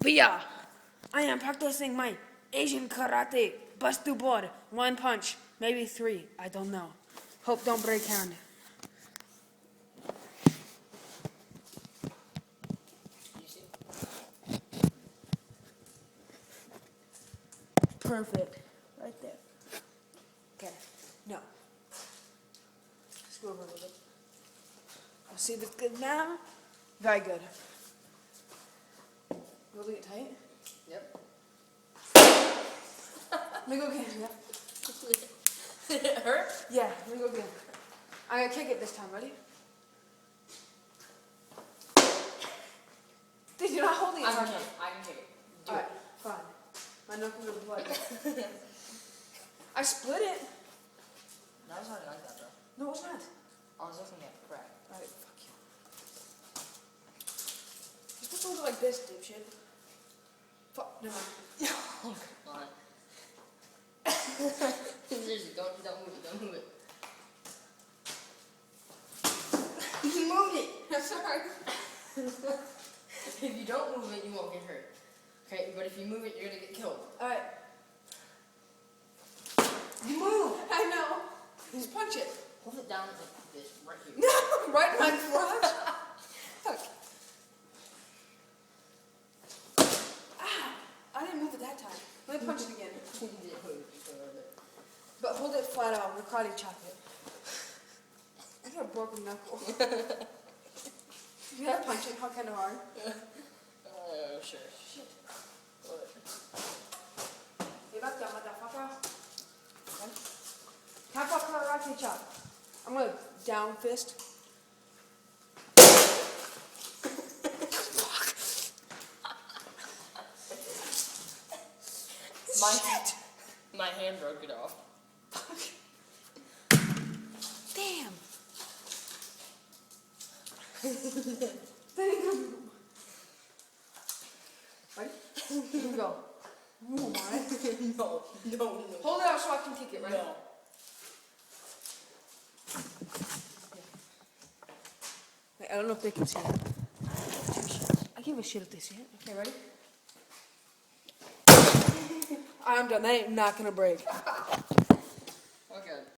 Via, I am practicing my Asian karate. Bust through board. One punch, maybe three. I don't know. Hope don't break hand. Perfect. Right there. Okay. No. Screw over a little bit. I'll see if it's good now. Very good. Holding it tight. Yep. Let me go again. Yeah. Did it hurt? Yeah. Let me go again. I'm gonna kick it this time. Ready? Did you not holding it? I can kick it. Do Alright, it. fine. My knuckles are blood. I split it. No, it's not like that, bro. No, it's not. I was looking at crack. Alright, fuck you. You're supposed to hold it like this, dipshit. Fuck, never mind. Oh, come on. Seriously, don't move it, don't move it. You moved it! I'm sorry. If you don't move it, you won't get hurt. Okay, but if you move it, you're gonna get killed. Alright. You move! I know. Just punch it. Hold it down like this, right here. No, right in my crotch. Fuck. Ah, I didn't move it that time. Let me punch it again. You didn't move it, you still moved it. But hold it flat out. We're karate chop it. I got a broken knuckle. You gotta punch it kind of hard. Oh, sure. Shit. What? You got that, motherfucker. Okay. Tap up karate chop. I'm gonna down fist. My hand broke it off. Damn. There you go. Ready? Here we go. Ooh, alright. No. Hold it out so I can kick it, right? No. Wait, I don't know if they can see it. I give a shit if they see it. Okay, ready? I'm done. That ain't not gonna break.